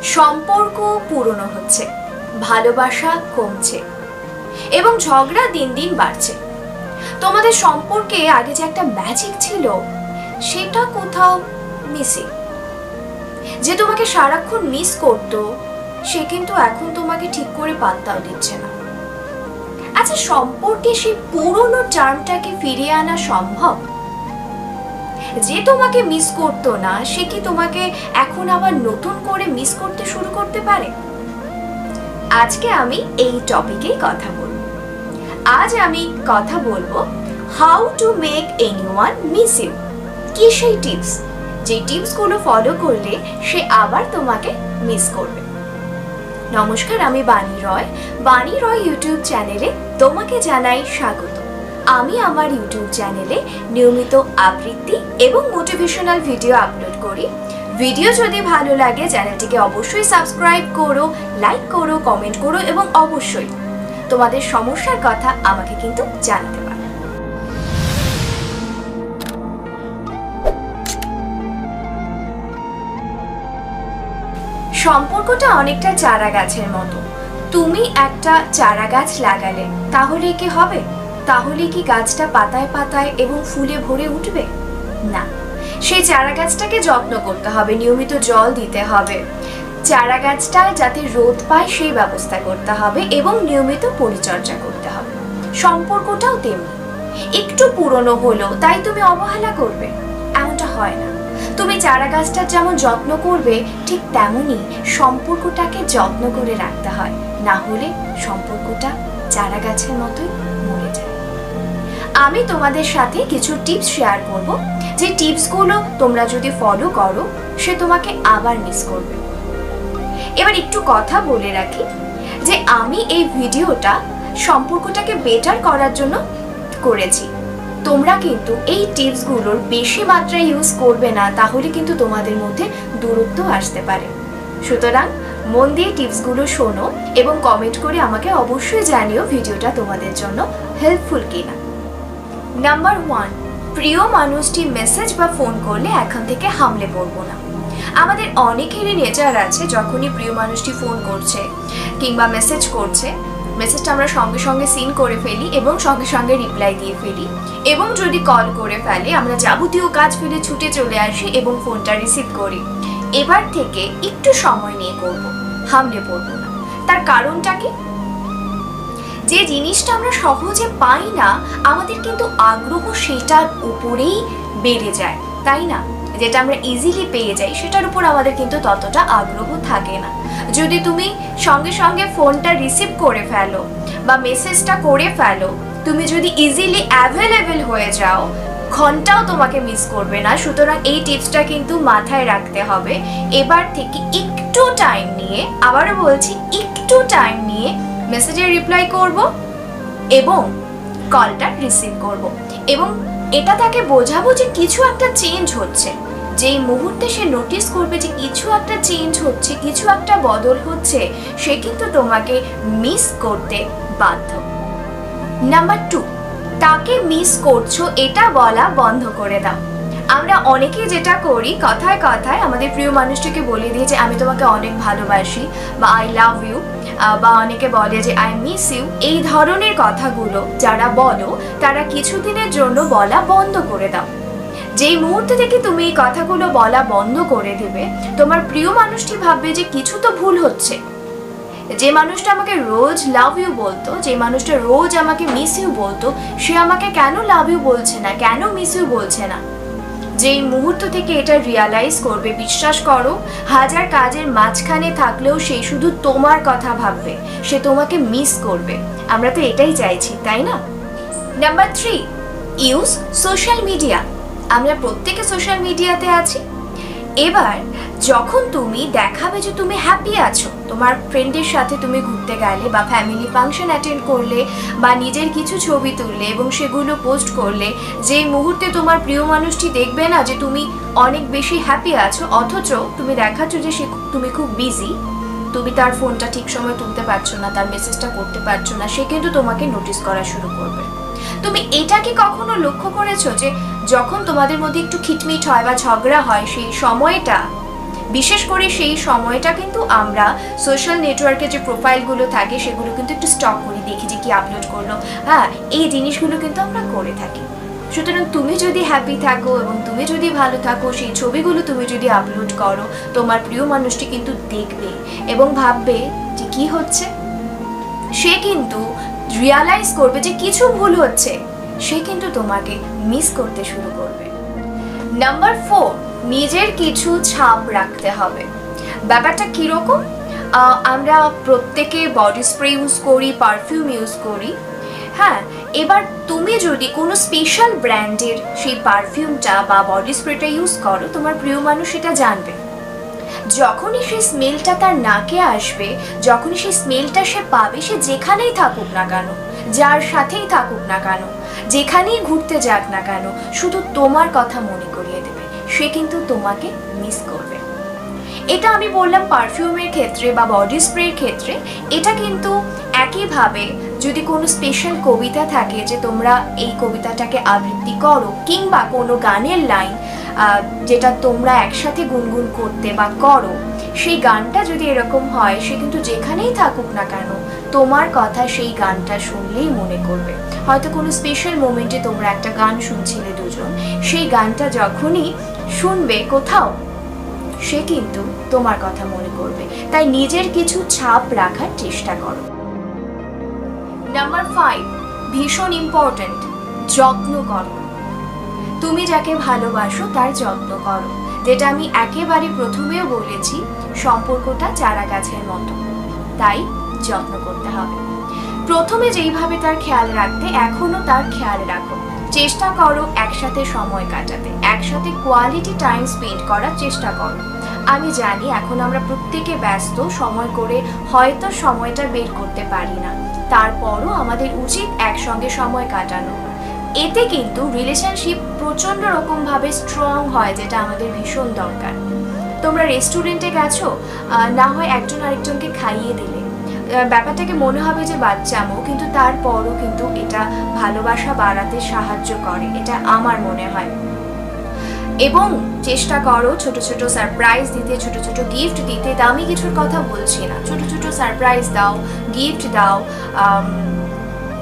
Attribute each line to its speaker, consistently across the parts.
Speaker 1: সম্পর্ক পুরনো হচ্ছে, ভালোবাসা কমছে এবং ঝগড়া দিন দিন বাড়ছে। তোমাদের সম্পর্কে আগে যে একটা ম্যাজিক ছিল সেটা কোথাও মিসিং। যে তোমাকে সারাক্ষণ মিস করতো সে কিন্তু এখন তোমাকে ঠিক করে পাত্তাও দিচ্ছে না। আচ্ছা, সম্পর্কে সেই পুরনো চার্মটাকে ফিরিয়ে আনা সম্ভব? যে তোমাকে মিস করতো না সে কি তোমাকে এখন আবার নতুন করে মিস করতে শুরু করতে পারে? আজকে আমি এই টপিকেই কথা বলবো। আজ আমি কথা বলবো how to make anyone miss you. কি সেই টিপস, যে টিপসগুলো ফলো করলে সে আবার তোমাকে মিস করবে। নমস্কার, আমি বাণী রয় ইউটিউব চ্যানেলে তোমাকে জানাই স্বাগত। আমি আমার ইউটিউব চ্যানেলে নিয়মিত আবৃত্তি এবং মোটিভেশনাল ভিডিও আপলোড করি। ভিডিও যদি ভালো লাগে চ্যানেলটিকে অবশ্যই সাবস্ক্রাইব করো, লাইক করো, কমেন্ট করো এবং অবশ্যই তোমাদের সমস্যার কথা আমাকে কিন্তু জানাতে পারো। সম্পর্কটা অনেকটা চারা গাছের মতো। তুমি একটা চারা গাছ লাগালে তাহলে কি হবে? তাহলে কি গাছটা পাতায় পাতায় এবং ফুলে ভরে উঠবে? না, সেই চারা গাছটাকে যত্ন করতে হবে, নিয়মিত জল দিতে হবে, চারা গাছটা যাতে রোদ পায় সেই ব্যবস্থা করতে হবে এবং নিয়মিত পরিচর্যা করতে হবে। সম্পর্কটাও তেমনি। একটু পুরনো হলো তাই তুমি অবহেলা করবে, এমনটা হয় না। তুমি চারা গাছটার যেমন যত্ন করবে ঠিক তেমনই সম্পর্কটাকে যত্ন করে রাখতে হয়, না হলে সম্পর্কটা চারা গাছের মতোই মরে যায়। আমি তোমাদের সাথে কিছু টিপস শেয়ার করব, যে টিপসগুলো তোমরা যদি ফলো করো সে তোমাকে আবার মিস করবে। এবার একটু কথা বলে রাখি যে আমি এই ভিডিওটা সম্পর্কটাকে বেটার করার জন্য করেছি। তোমরা কিন্তু এই টিপসগুলোর বেশি মাত্রায় ইউজ করবে না, তাহলে কিন্তু তোমাদের মধ্যে দূরত্ব আসতে পারে। সুতরাং মন দিয়ে টিপসগুলো শোনো এবং কমেন্ট করে আমাকে অবশ্যই জানিও ভিডিওটা তোমাদের জন্য হেল্পফুল কিনা। নাম্বার 1, প্রিয় মানুষটি মেসেজ বা ফোন করলে এখন থেকে হামলে পড়বো না। আমাদের অনেকেরই নেচার আছে, যখনই প্রিয় মানুষটি ফোন করছে কিংবা মেসেজ করছে, মেসেজটা আমরা সঙ্গে সঙ্গে সিন করে ফেলি এবং সঙ্গে সঙ্গে রিপ্লাই দিয়ে ফেলি, এবং যদি কল করে ফেলে আমরা যাবতীয় কাজ ফেলে ছুটে চলে আসি এবং ফোনটা রিসিভ করি। এবার থেকে একটু সময় নিয়ে করব, হামলে পড়বো না। তার কারণটা কি? যে জিনিসটা আমরা সহজে পাই না আমাদের কিন্তু আগ্রহ সেটার উপরেই বেড়ে যায়, তাই না? যেটা আমরা ইজিলি পেয়ে যাই সেটার উপর আমাদের কিন্তু ততটা আগ্রহ থাকে না। যদি তুমি সঙ্গে সঙ্গে ফোনটা রিসিভ করে ফেলো বা মেসেজটা করে ফেলো, তুমি যদি ইজিলি অ্যাভেলেবেল হয়ে যাও, ঘন্টাও তোমাকে মিস করবে না। সুতরাং এই টিপসটা কিন্তু মাথায় রাখতে হবে। এবার থেকে একটু টাইম নিয়ে, আবারও বলছি একটু টাইম নিয়ে মেসেজের রিপ্লাই করব এবং কলটা রিসিভ করব, এবং এটা তাকে বোঝাবো যে কিছু একটা চেঞ্জ হচ্ছে। যেই মুহূর্তে সে নোটিস করবে যে কিছু একটা চেঞ্জ হচ্ছে, কিছু একটা বদল হচ্ছে, সে কিন্তু তোমাকে মিস করতে বাধ্য। নাম্বার 2, তাকে মিস করছো এটা বলা বন্ধ করে দাও। আমরা অনেকেই যেটা করি, কথায় কথায় আমাদের প্রিয় মানুষটিকে বলে দিই যে আমি তোমাকে অনেক ভালোবাসি বা আই লাভ ইউ, বা অনেকে বলে যে আই মিস ইউ। এই ধরনের কথাগুলো যারা বলো তারা কিছুদিনের জন্য বলা বন্ধ করে দাও। যেই মুহূর্তে থেকে তুমি এই কথাগুলো বলা বন্ধ করে দেবে, তোমার প্রিয় মানুষটি ভাববে যে কিছু তো ভুল হচ্ছে। যে মানুষটা আমাকে রোজ লাভ ইউ বলতো, যে মানুষটা রোজ আমাকে মিস ইউ বলতো, সে আমাকে কেন লাভ ইউ বলছে না, কেন মিস ইউ বলছে না। যেই মুহূর্ত থেকে এটা রিয়ালাইজ করবে, বিশ্বাস করো হাজার কাজের মাঝখানে থাকলেও সে শুধু তোমার কথা ভাববে, সে তোমাকে মিস করবে। আমরা তো এটাই চাইছি, তাই না? Number 3, use social media. আমরা প্রত্যেকে সোশ্যাল মিডিয়াতে আছি। এবার যখন তুমি দেখাবে যে তুমি হ্যাপি আছো, তোমার ফ্রেন্ডের সাথে তুমি ঘুরতে গেলে বা ফ্যামিলি ফাংশন অ্যাটেন্ড করলে বা নিজের কিছু ছবি তুললে এবং সেগুলো পোস্ট করলে, যে মুহূর্তে তোমার প্রিয় মানুষটি দেখবে না যে তুমি অনেক বেশি হ্যাপি আছো, অথচ তুমি দেখাচ্ছ যে তুমি খুব বিজি, তুমি তার ফোনটা ঠিক সময় তুলতে পারছো না, তার মেসেজটা করতে পারছো না, সে কিন্তু তোমাকে নোটিস করা শুরু করবে। তুমি এটা কি কখনো লক্ষ্য করেছো যে যখন তোমাদের মধ্যে একটু খিটমিট হয় বা ঝগড়া হয়, সেই সময়টা বিশেষ করে সেই সময়টা কিন্তু আমরা সোশ্যাল নেটওয়ার্কে যে প্রোফাইলগুলো থাকে সেগুলো কিন্তু একটু স্টক করি, দেখি যে কি আপলোড করলো। হ্যাঁ, এই জিনিসগুলো কিন্তু আমরা করে থাকি। সুতরাং তুমি যদি হ্যাপি থাকো এবং তুমি যদি ভালো থাকো, সেই ছবিগুলো তুমি যদি আপলোড করো, তোমার প্রিয় মানুষটি কিন্তু দেখবে এবং ভাববে যে কি হচ্ছে। সে কিন্তু রিয়ালাইজ করবে যে কিছু ভুল হচ্ছে, সে কিন্তু তোমাকে মিস করতে শুরু করবে। নাম্বার 4, নিজের কিছু ছাপ রাখতে হবে। ব্যাপারটা কীরকম? আমরা প্রত্যেকে বডি স্প্রে ইউজ করি, পারফিউম ইউজ করি। হ্যাঁ, এবার তুমি যদি কোনো স্পেশাল ব্র্যান্ডের সেই পারফিউমটা বা বডি স্প্রেটা ইউজ করো, তোমার প্রিয় মানুষ সেটা জানবে। যখনই সেই স্মেলটা তার নাকে আসবে, যখনই সেই স্মেলটা সে পাবে, সে যেখানেই থাকুক না কেন, যার সাথেই থাকুক না কেন, যেখানেই ঘুরতে যাক না কেন, শুধু তোমার কথা মনে করিয়ে দেবে। সে কিন্তু তোমাকে মিস করবে। এটা আমি বললাম পারফিউমের ক্ষেত্রে বা বডি স্প্রের ক্ষেত্রে। এটা কিন্তু একইভাবে যদি কোনো স্পেশাল কবিতা থাকে যে তোমরা এই কবিতাটাকে আবৃত্তি করো, কিংবা কোনো গানের লাইন যেটা তোমরা একসাথে গুনগুন করতে বা করো, সেই গানটা যদি এরকম হয়, সে কিন্তু যেখানেই থাকুক না কেন তোমার কথা সেই গানটা শুনলেই মনে করবে। হয়তো কোনো স্পেশাল মোমেন্টে তোমরা একটা গান শুনছিলে দুজন, সেই গানটা যখনই শুনবে কোথাও, সে কিন্তু তোমার কথা মনে করবে। তাই নিজের কিছু ছাপ রাখার চেষ্টা করো। নাম্বার 5, ভীষণ ইম্পর্ট্যান্ট, যত্ন করো। তুমি যাকে ভালোবাসো তার যত্ন করো। যেটা আমি একেবারে প্রথমেও বলেছি, সম্পর্কটা চারা গাছের মতো, তাই যত্ন করতে হবে। প্রথমে যেইভাবে তার খেয়াল রাখতে, এখনো তার খেয়াল রাখো। চেষ্টা করো একসাথে সময় কাটাতে, একসাথে কোয়ালিটি টাইম স্পেন্ড করার চেষ্টা করো। আমি জানি এখন আমরা প্রত্যেকে ব্যস্ত, সময় করে হয়তো সময়টা বের করতে পারি না, তারপরও আমাদের উচিত একসঙ্গে সময় কাটানো। এতে কিন্তু রিলেশনশিপ প্রচণ্ড রকমভাবে স্ট্রং হয়, যেটা আমাদের ভীষণ দরকার। তোমরা রেস্টুরেন্টে গেছো, না হয় একজন আরেকজনকে খাইয়ে দিলে, ব্যাপারটাকে মনে হবে যে বাচ্চামো, কিন্তু তারপরও কিন্তু এটা ভালোবাসা বাড়াতে সাহায্য করে, এটা আমার মনে হয়। এবং চেষ্টা করো ছোট ছোট সারপ্রাইজ দিতে, ছোট ছোট গিফট দিতে। দামি কিছুর কথা বলছি না, ছোট ছোট সারপ্রাইজ দাও, গিফট দাও।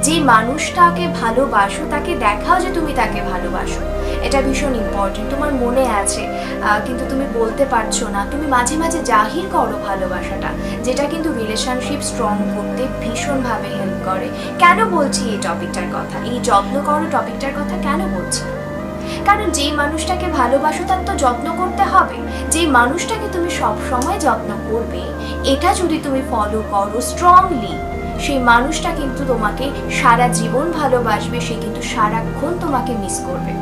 Speaker 1: যে মানুষটাকে ভালোবাসো তাকে দেখাও যে তুমি তাকে ভালোবাসো। এটা ভীষণ ইম্পর্টেন্ট। তোমার মনে আছে কিন্তু তুমি বলতে পারছো না, তুমি মাঝে মাঝে জাহির করো ভালোবাসাটা, যেটা কিন্তু রিলেশনশিপ স্ট্রং করতে ভীষণভাবে হেল্প করে। কেন বলছি এই টপিকটার কথা, এই যত্ন করো টপিকটার কথা কেন বলছি? কারণ যেই মানুষটাকে ভালোবাসো তার তো যত্ন করতে হবে। যেই মানুষটাকে তুমি সব সময় যত্ন করবে, এটা যদি তুমি ফলো করো স্ট্রংলি, সেই মানুষটা কিন্তু তোমাকে সারা জীবন ভালোবাসবে। সে কিন্তু সারাক্ষণ তোমাকে মিস করবে,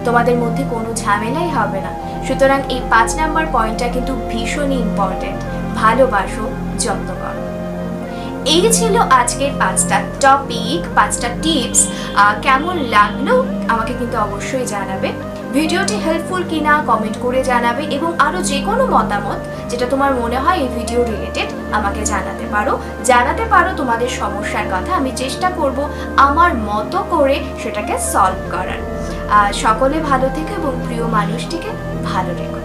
Speaker 1: তোমাদের মধ্যে কোনো ঝামেলাই হবে না। সুতরাং এই 5 নাম্বার পয়েন্টটা কিন্তু ভীষণই ইম্পর্টেন্ট, ভালোবাসো, যত্ন করো। এই ছিল আজকের 5টা টপিক, 5টা টিপস। কেমন লাগলো আমাকে কিন্তু অবশ্যই জানাবে। ভিডিওটি হেল্পফুল কিনা কমেন্ট করে জানাবে, এবং আরও যে কোনো মতামত যেটা তোমার মনে হয় এই ভিডিও রিলেটেড আমাকে জানাতে পারো তোমাদের সমস্যার কথা। আমি চেষ্টা করব আমার মতো করে সেটাকে সলভ করার। সকলে ভালো থেকো এবং প্রিয় মানুষটিকে ভালো রেখো।